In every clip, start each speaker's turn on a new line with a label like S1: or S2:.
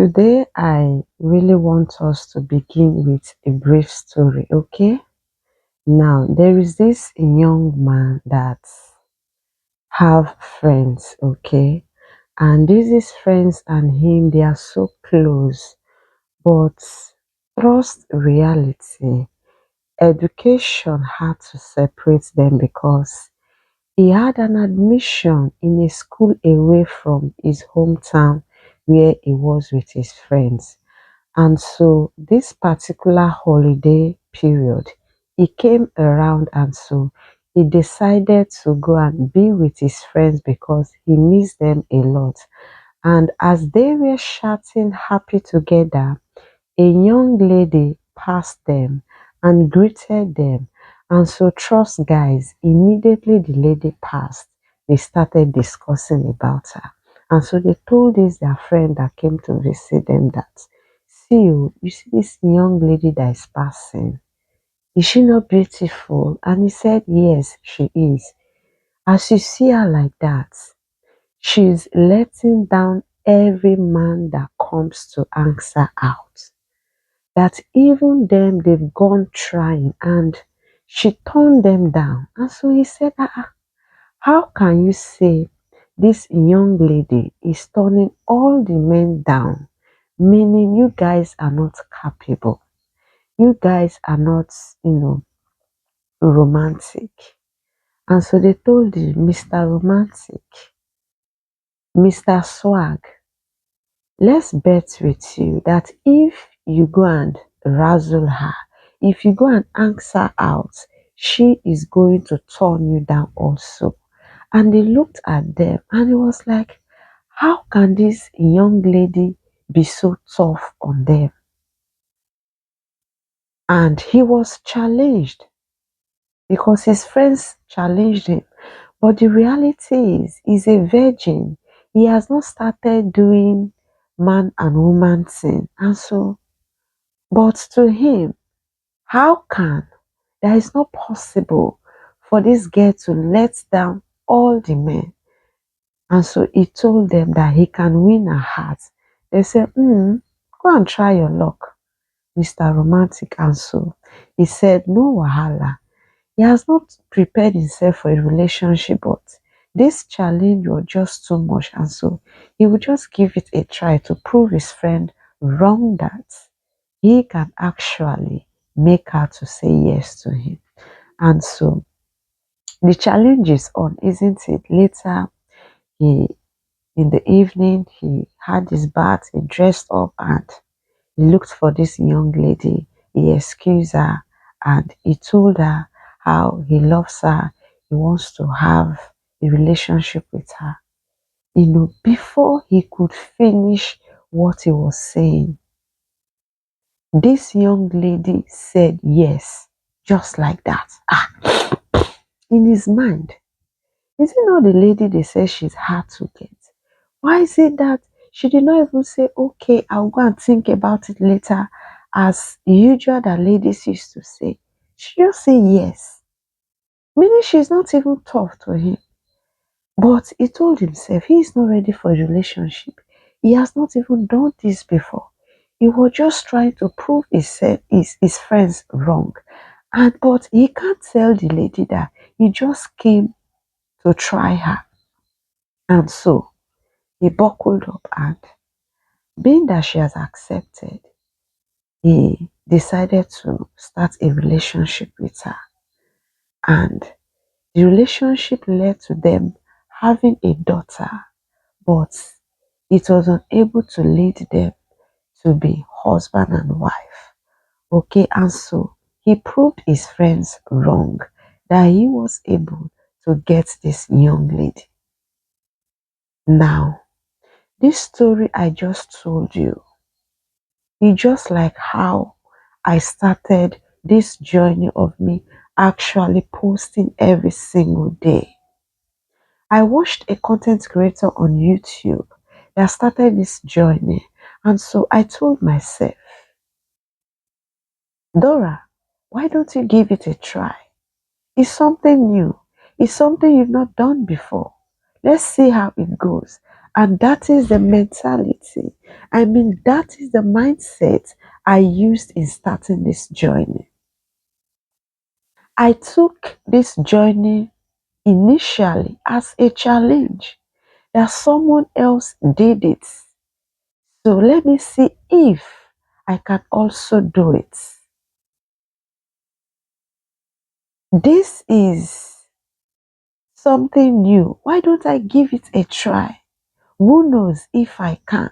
S1: Today, I really want us to begin with a brief story, okay? Now, there is this young man that have friends, okay? And these friends and him, they are so close, but trust reality, education had to separate them because he had an admission in a school away from his hometown where he was with his friends. And so this particular holiday period, he came around and so he decided to go and be with his friends because he missed them a lot. And as they were chatting happy together, a young lady passed them and greeted them. And so trust guys, immediately the lady passed, they started discussing about her. And so they told this their friend that came to visit them that, see you see this young lady that is passing. Is she not beautiful? And he said, yes, she is. As you see her like that, she's letting down every man that comes to ask her out, that even them they've gone trying and she turned them down. And so he said, how can you say this young lady is turning all the men down, meaning you guys are not capable, you guys are not, romantic? And so they told him, Mr. Romantic, Mr. Swag, let's bet with you that if you go and razzle her, if you go and ask her out, she is going to turn you down also. And they looked at them and it was like, how can this young lady be so tough on them? And he was challenged because his friends challenged him. But the reality is, he's a virgin. He has not started doing man and woman thing. And so, but to him, how can that is not possible for this girl to let down all the men? And so he told them that he can win her heart. They said, go and try your luck, Mr. Romantic. And so he said, no wahala. He has not prepared himself for a relationship, but this challenge was just too much. And so he would just give it a try to prove his friend wrong that he can actually make her to say yes to him. And so the challenge is on, isn't it? Later, he in the evening, he had his bath, he dressed up and he looked for this young lady. He excused her and he told her how he loves her. He wants to have a relationship with her. Before he could finish what he was saying, this young lady said yes, just like that. In his mind, is it not the lady they say she's hard to get? Why is it that she did not even say, okay, I'll go and think about it later, as usual that ladies used to say? She just say yes, meaning she's not even tough to him. But he told himself he is not ready for a relationship. He has not even done this before. He was just trying to prove his friends wrong. But he can't tell the lady that he just came to try her. And so he buckled up and being that she has accepted, he decided to start a relationship with her. And the relationship led to them having a daughter, but it was unable to lead them to be husband and wife. Okay, and so he proved his friends wrong that he was able to get this young lady. Now, this story I just told you, it's just like how I started this journey of me actually posting every single day. I watched a content creator on YouTube that started this journey, and so I told myself, Dora, why don't you give it a try? It's something new. It's something you've not done before. Let's see how it goes. And that is the mentality. I mean, that is the mindset I used in starting this journey. I took this journey initially as a challenge that someone else did it. So let me see if I can also do it. This is something new. Why don't I give it a try? Who knows if I can?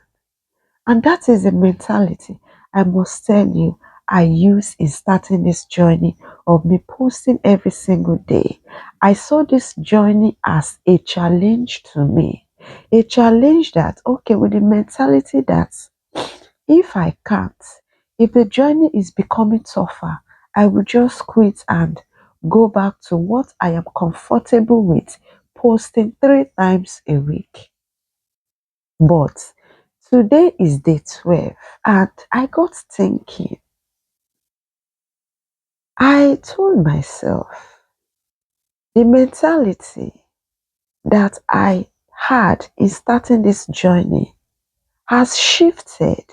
S1: And that is the mentality I must tell you I use in starting this journey of me posting every single day. I saw this journey as a challenge to me. A challenge that, okay, with the mentality that if I can't, if the journey is becoming tougher, I will just quit and go back to what I am comfortable with, posting 3 times a week. But today is day 12, and I got thinking. I told myself the mentality that I had in starting this journey has shifted.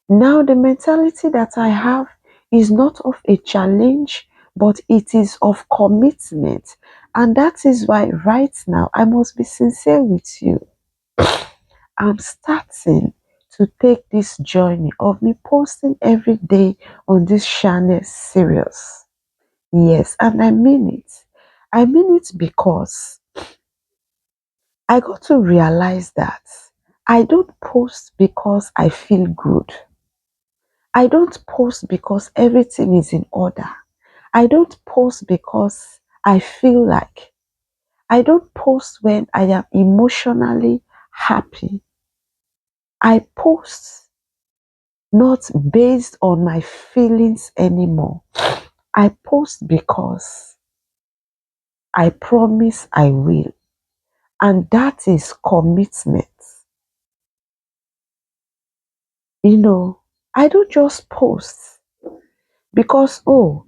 S1: Now, the mentality that I have is not of a challenge, but it is of commitment. And that is why, right now, I must be sincere with you. I'm starting to take this journey of me posting every day on this channel serious. Yes, and I mean it. I mean it because I got to realize that I don't post because I feel good. I don't post because everything is in order. I don't post because I feel like. I don't post when I am emotionally happy. I post not based on my feelings anymore. I post because I promise I will. And that is commitment. I don't just post because, oh,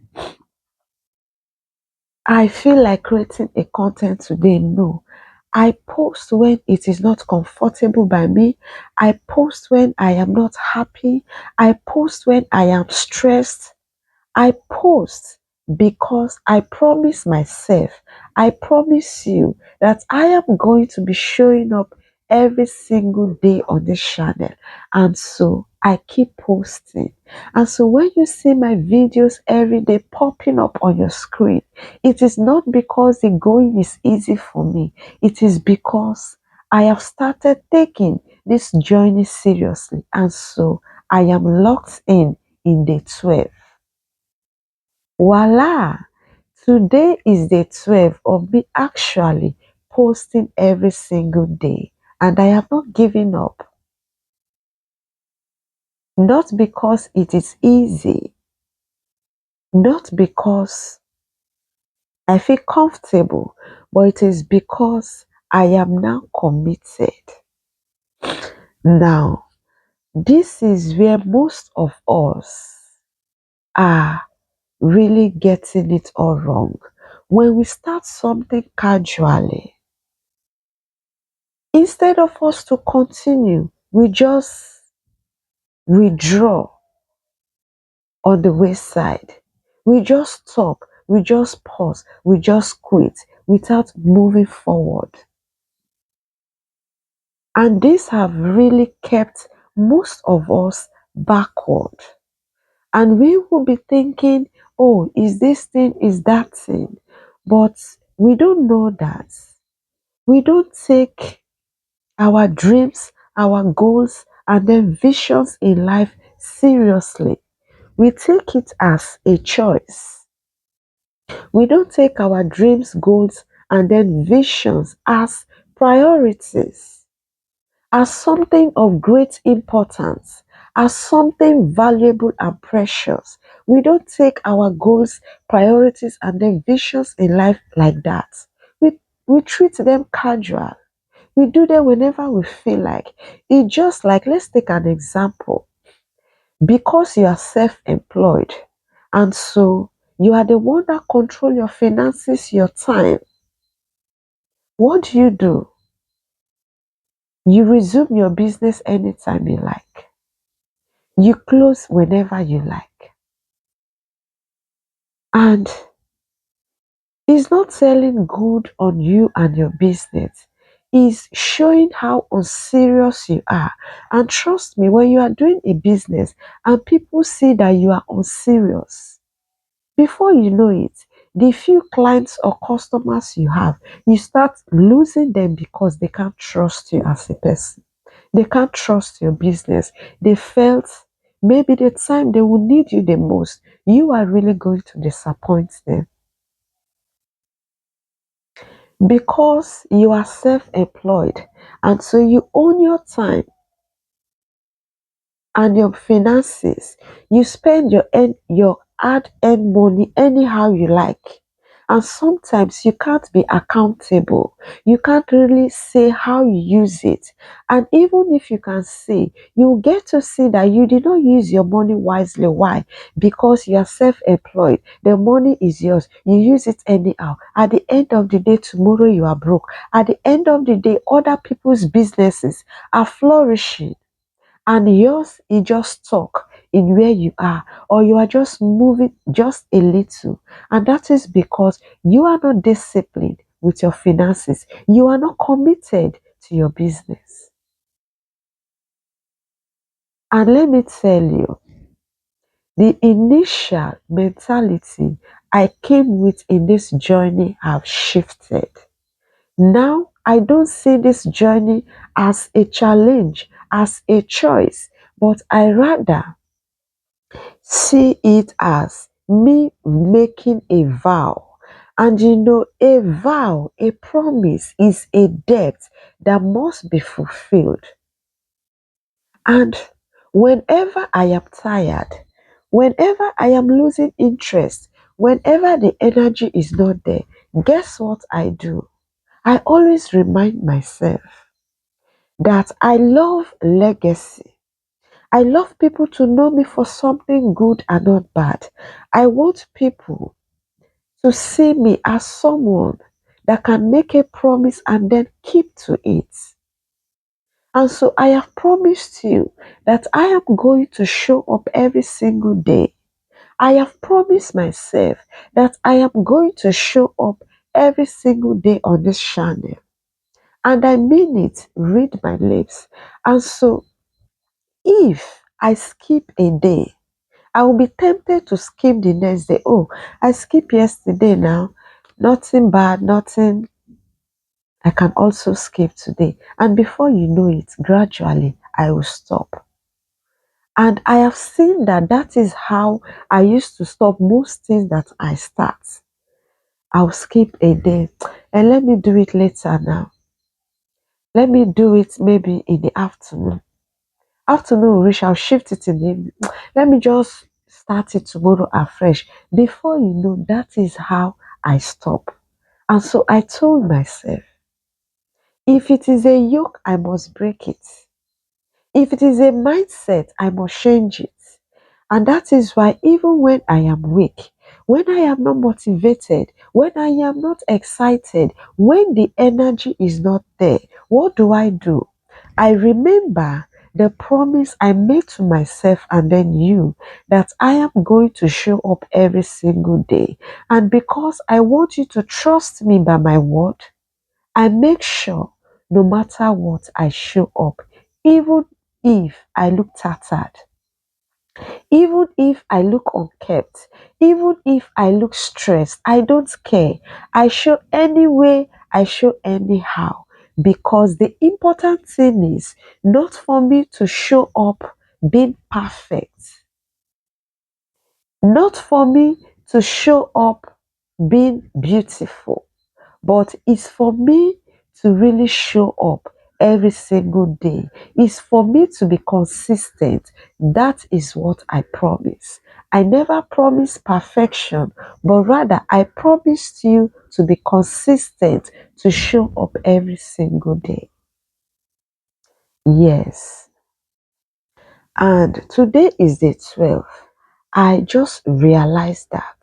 S1: I feel like creating a content today. No. I post when it is not comfortable by me. I post when I am not happy. I post when I am stressed. I post because I promise myself, I promise you that I am going to be showing up every single day on this channel. And so I keep posting. And so when you see my videos every day popping up on your screen, it is not because the going is easy for me. It is because I have started taking this journey seriously. And so I am locked in day 12. Voila! Today is day 12 of me actually posting every single day, and I have not given up. Not because it is easy, not because I feel comfortable, but it is because I am now committed. Now, this is where most of us are really getting it all wrong. When we start something casually, instead of us to continue, we just withdraw on the wayside. We just stop, we just pause, we just quit without moving forward. And this have really kept most of us backward. And we will be thinking, oh, is this thing, is that thing? But we don't know that. We don't take our dreams, our goals, and then visions in life seriously. We take it as a choice. We don't take our dreams, goals, and then visions as priorities, as something of great importance, as something valuable and precious. We don't take our goals, priorities, and then visions in life like that. We treat them casual. We do them whenever we feel like. It's just like, let's take an example. Because you are self-employed, and so you are the one that control your finances, your time. What do? You resume your business anytime you like. You close whenever you like. And it's not selling good on you and your business. It's showing how unserious you are. And trust me, when you are doing a business and people see that you are unserious, before you know it, the few clients or customers you have, you start losing them because they can't trust you as a person. They can't trust your business. They felt maybe the time they will need you the most, you are really going to disappoint them. Because you are self-employed and so you own your time and your finances, you spend your hard earned money anyhow you like. And sometimes you can't be accountable. You can't really say how you use it. And even if you can say, you get to see that you did not use your money wisely. Why? Because you are self-employed. The money is yours. You use it anyhow. At the end of the day, tomorrow you are broke. At the end of the day, other people's businesses are flourishing and yours is just stuck in where you are, or you are just moving just a little, and that is because you are not disciplined with your finances. You are not committed to your business. And let me tell you, the initial mentality I came with in this journey have shifted. Now I don't see this journey as a challenge, as a choice, but I rather see it as me making a vow. And you know, a vow, a promise is a debt that must be fulfilled. And whenever I am tired, whenever I am losing interest, whenever the energy is not there, guess what I do? I always remind myself that I love legacy. I love people to know me for something good and not bad. I want people to see me as someone that can make a promise and then keep to it. And so I have promised you that I am going to show up every single day. I have promised myself that I am going to show up every single day on this channel. And I mean it, read my lips. And so if I skip a day, I will be tempted to skip the next day. Oh, I skipped yesterday now. Nothing bad, nothing. I can also skip today. And before you know it, gradually I will stop. And I have seen that that is how I used to stop most things that I start. I'll skip a day and let me do it later now. Let me do it maybe in the afternoon. Afternoon will reach, I'll shift it in the evening. Let me just start it tomorrow afresh. Before you know, that is how I stop. And so I told myself, if it is a yoke, I must break it. If it is a mindset, I must change it. And that is why even when I am weak, when I am not motivated, when I am not excited, when the energy is not there, what do? I remember the promise I made to myself and then you, that I am going to show up every single day. And because I want you to trust me by my word, I make sure no matter what I show up, even if I look tattered, even if I look unkept, even if I look stressed, I don't care. I show anyway, I show anyhow. Because the important thing is not for me to show up being perfect, not for me to show up being beautiful, but it's for me to really show up every single day. It's for me to be consistent. That is what I promise. I never promised perfection, but rather I promised you to be consistent, to show up every single day. Yes. And today is the 12th. I just realized that.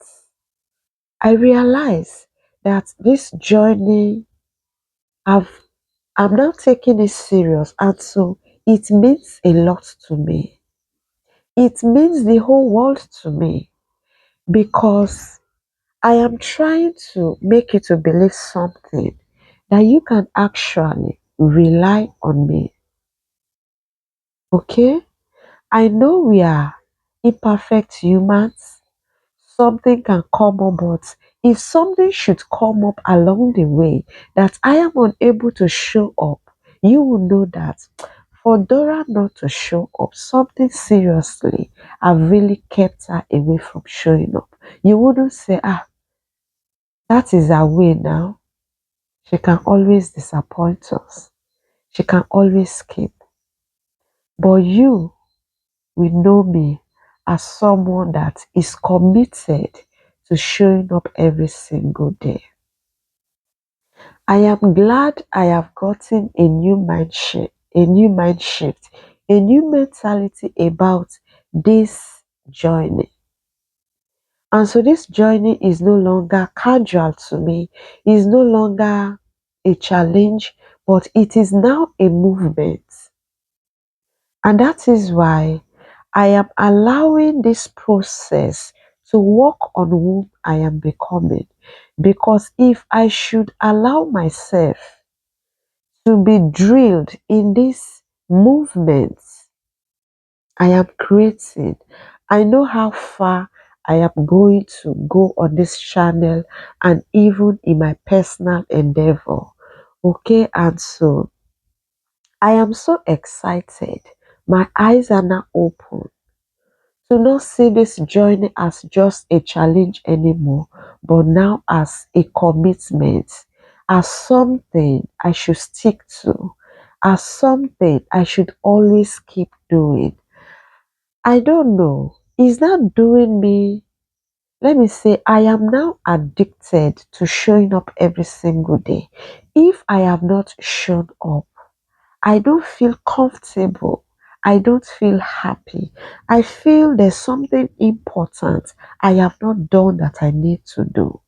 S1: I realized that this journey I've I'm now taking it serious, and so it means a lot to me. It means the whole world to me because I am trying to make you to believe something that you can actually rely on me. Okay? I know we are imperfect humans. Something can come up, but if something should come up along the way that I am unable to show up, you will know that for Dora not to show up, something seriously have really kept her away from showing up. You wouldn't say, that is her way now. She can always disappoint us. She can always skip. But you will know me as someone that is committed to showing up every single day. I am glad I have gotten a new mind shift, a new mentality about this journey. And so this journey is no longer casual to me, is no longer a challenge, but it is now a movement. And that is why I am allowing this process to work on who I am becoming. Because if I should allow myself to be drilled in this movement I am creating, I know how far I am going to go on this channel and even in my personal endeavor. Okay, and so I am so excited. My eyes are now open to not see this journey as just a challenge anymore, but now as a commitment, as something I should stick to, as something I should always keep doing. I don't know. Is that doing me? Let me say, I am now addicted to showing up every single day. If I have not shown up, I don't feel comfortable. I don't feel happy. I feel there's something important I have not done that I need to do.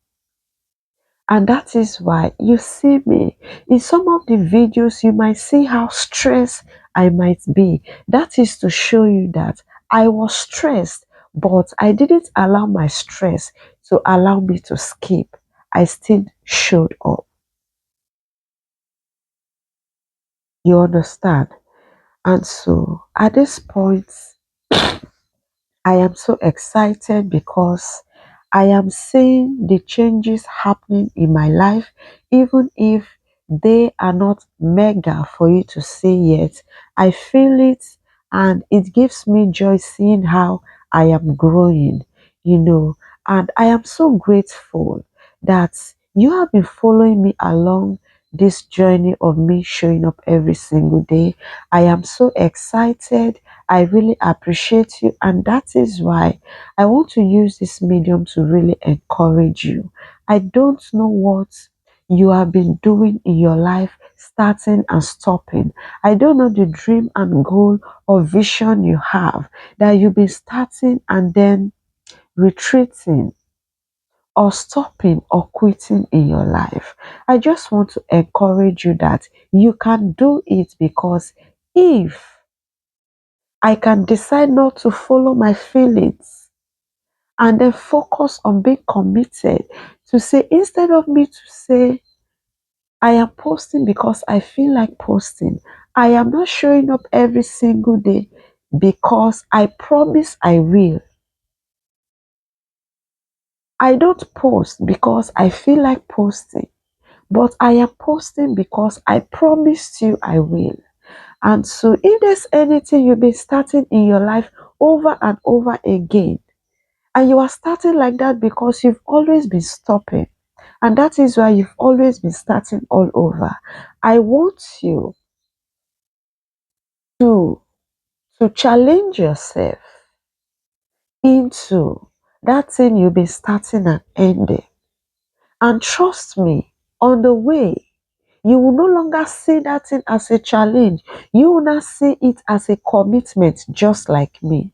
S1: And that is why you see me in some of the videos, you might see how stressed I might be. That is to show you that I was stressed, but I didn't allow my stress to allow me to skip. I still showed up. You understand? And so at this point, I am so excited because I am seeing the changes happening in my life, even if they are not mega for you to see yet. I feel it and it gives me joy seeing how I am growing, you know. And I am so grateful that you have been following me along this journey of me showing up every single day. I am so excited. I really appreciate you, and that is why I want to use this medium to really encourage you. I don't know what you have been doing in your life, starting and stopping. I don't know the dream and goal or vision you have that you've been starting and then retreating or stopping or quitting in your life. I just want to encourage you that you can do it because if I can decide not to follow my feelings and then focus on being committed to say, instead of me to say, I am posting because I feel like posting, I am not showing up every single day because I promise I will. I don't post because I feel like posting, but I am posting because I promised you I will. And so, if there's anything you've been starting in your life over and over again, and you are starting like that because you've always been stopping, and that is why you've always been starting all over, I want you to, to challenge yourself into that thing you've been starting and ending. And trust me, on the way, you will no longer see that thing as a challenge. You will not see it as a commitment, just like me.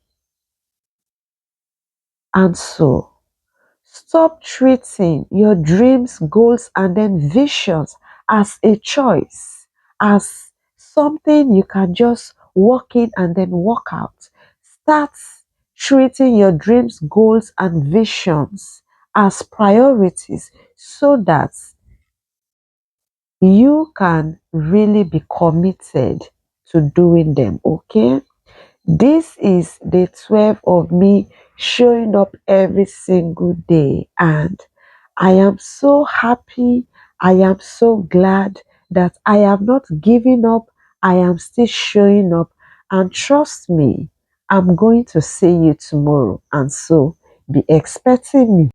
S1: And so, stop treating your dreams, goals, and then visions as a choice as something you can just walk in and then walk out. Start treating your dreams, goals, and visions as priorities so that you can really be committed to doing them. Okay. This is day 12 of me showing up every single day, and I am so happy. I am so glad that I am not giving up. I am still showing up, and trust me, I'm going to see you tomorrow. And so be expecting me.